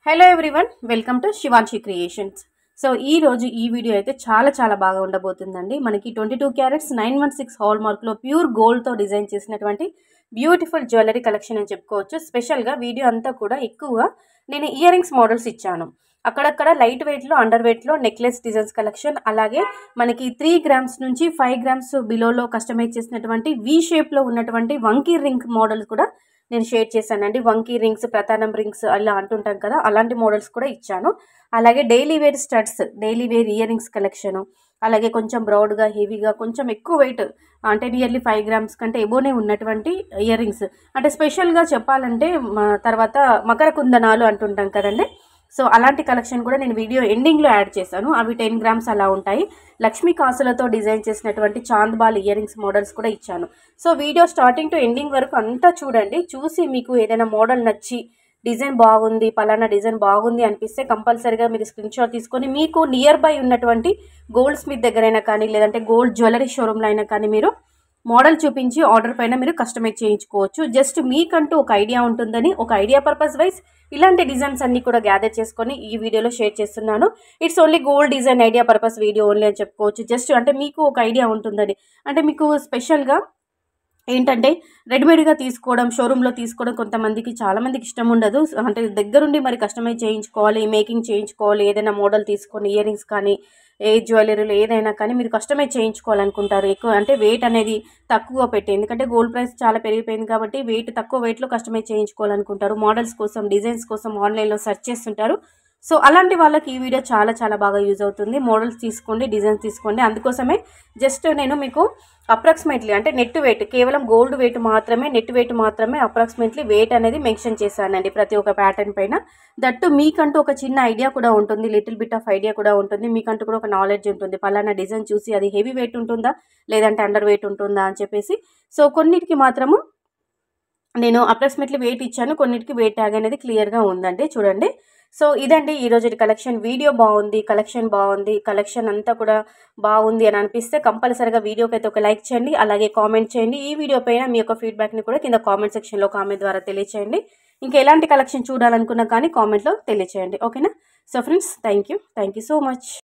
Hello everyone, welcome to Shivanshi creations. So ఈ రోజు ఈ వీడియో అయితే చాలా బాగా ఉండబోతుందండి. మనకి 22 క్యారెట్స్ 916 హాల్ మార్క్లో ప్యూర్ గోల్డ్తో డిజైన్ చేసినటువంటి బ్యూటిఫుల్ జ్యువెలరీ కలెక్షన్ అని చెప్పుకోవచ్చు. స్పెషల్గా వీడియో అంతా కూడా ఎక్కువగా నేను ఇయర్ రింగ్స్ మోడల్స్ ఇచ్చాను. అక్కడక్కడ లైట్ వెయిట్లో, అండర్ వెయిట్లో నెక్లెస్ డిజైన్స్ కలెక్షన్, అలాగే మనకి 3 గ్రామ్స్ నుంచి 5 గ్రామ్స్ బిలోలో కస్టమైజ్ చేసినటువంటి వి షేప్లో ఉన్నటువంటి వంకీ రింగ్ మోడల్స్ కూడా నేను షేర్ చేశానండి. వంకీ రింగ్స్, ప్రతానం రింగ్స్ అలా అంటుంటాం కదా, అలాంటి మోడల్స్ కూడా ఇచ్చాను. అలాగే daily wear studs, daily wear earrings collection, అలాగే కొంచెం బ్రాడ్గా, హెవీగా, కొంచెం ఎక్కువ వెయిట్ అంటే నియర్లీ 5 గ్రామ్స్ కంటే ఎబోనే ఉన్నటువంటి ఇయర్ రింగ్స్. అంటే స్పెషల్గా చెప్పాలంటే తర్వాత మకర కుందనాలు అంటుంటాం కదండి, సో అలాంటి కలెక్షన్ కూడా నేను వీడియో ఎండింగ్లో యాడ్ చేశాను. అవి 10 గ్రామ్స్ అలా ఉంటాయి. లక్ష్మీ కాసులతో డిజైన్ చేసినటువంటి చాంద్బాల్ ఇయర్ రింగ్స్ మోడల్స్ కూడా ఇచ్చాను. So video starting to ending వరకు అంతా చూడండి. చూసి మీకు ఏదైనా మోడల్ నచ్చి డిజైన్ బాగుంది, పలానా డిజైన్ బాగుంది అనిపిస్తే కంపల్సరీగా మీరు స్క్రీన్ షాట్ తీసుకొని మీకు నియర్ బై ఉన్నటువంటి గోల్డ్ స్మిత్ దగ్గరైనా కానీ, లేదంటే గోల్డ్ జ్యువెలరీ షోరూమ్లో అయినా కానీ మీరు మోడల్ చూపించి ఆర్డర్ పైన మీరు కస్టమైజ్ చేయించుకోవచ్చు. జస్ట్ మీకంటూ ఒక ఐడియా ఉంటుందని, ఒక ఐడియా పర్పస్ వైజ్ ఇలాంటి డిజైన్స్ అన్నీ కూడా గ్యాదర్ చేసుకొని ఈ వీడియోలో షేర్ చేస్తున్నాను. It's only gold design idea purpose video only అని చెప్పుకోవచ్చు. జస్ట్ అంటే మీకు ఒక ఐడియా ఉంటుందని, అంటే మీకు స్పెషల్గా ఏంటంటే రెడీమేడ్గా తీసుకోవడం, షోరూంలో తీసుకోవడం కొంతమందికి, చాలామందికి ఇష్టం ఉండదు. అంటే దగ్గరుండి మరి కస్టమైజ్ చేయించుకోవాలి, మేకింగ్ చేయించుకోవాలి, ఏదైనా మోడల్ తీసుకొని ఇయర్ రింగ్స్ కానీ, ఏ జ్యువెలరీలో ఏదైనా కానీ మీరు కస్టమైజ్ చేయించుకోవాలనుకుంటారు. ఎక్కువ అంటే వెయిట్ అనేది తక్కువ పెట్టి, ఎందుకంటే గోల్డ్ ప్రైస్ చాలా పెరిగిపోయింది కాబట్టి తక్కువ వెయిట్లో కస్టమైజ్ చేయించుకోవాలనుకుంటారు. మోడల్స్ కోసం, డిజైన్స్ కోసం ఆన్లైన్లో సెర్చ్ చేస్తుంటారు. సో అలాంటి వాళ్ళకి ఈ వీడియో చాలా బాగా యూజ్ అవుతుంది. మోడల్స్ తీసుకోండి, డిజైన్స్ తీసుకోండి. అందుకోసమే జస్ట్ నేను మీకు అప్రాక్సిమేట్లీ అంటే నెట్ వెయిట్, కేవలం గోల్డ్ వెయిట్ మాత్రమే, నెట్ వెయిట్ మాత్రమే అప్రాక్సిమేట్లీ వెయిట్ అనేది మెన్షన్ చేశానండి ప్రతి ఒక్క ప్యాటర్న్ పైన. దట్టు మీకంటూ ఒక చిన్న ఐడియా కూడా ఉంటుంది, లిటిల్ బిట్ ఆఫ్ ఐడియా కూడా ఉంటుంది. మీకంటూ కూడా ఒక నాలెడ్జ్ ఉంటుంది. పలానా డిజైన్ చూసి అది హెవీ వెయిట్ ఉంటుందా, లేదంటే అండర్ వెయిట్ ఉంటుందా అని చెప్పేసి. సో కొన్నిటికి మాత్రము నేను అప్రాక్సిమేట్లీ వెయిట్ ఇచ్చాను, కొన్నిటికి వెయిట్ ట్యాగ్ అనేది క్లియర్గా ఉందండి. చూడండి. సో ఇదండి ఈరోజు కలెక్షన్. వీడియో బాగుంది, కలెక్షన్ బాగుంది, కలెక్షన్ అంతా కూడా బాగుంది అని అనిపిస్తే కంపల్సరీగా వీడియోకి అయితే ఒక లైక్ చేయండి, అలాగే కామెంట్ చేయండి. ఈ వీడియో పైన మీ యొక్క ఫీడ్బ్యాక్ని కూడా కింద కామెంట్ సెక్షన్లో కామెంట్ ద్వారా తెలియచేయండి. ఇంకా ఎలాంటి కలెక్షన్ చూడాలనుకున్నా కానీ కామెంట్లో తెలియచేయండి. ఓకేనా? So friends, thank you so much.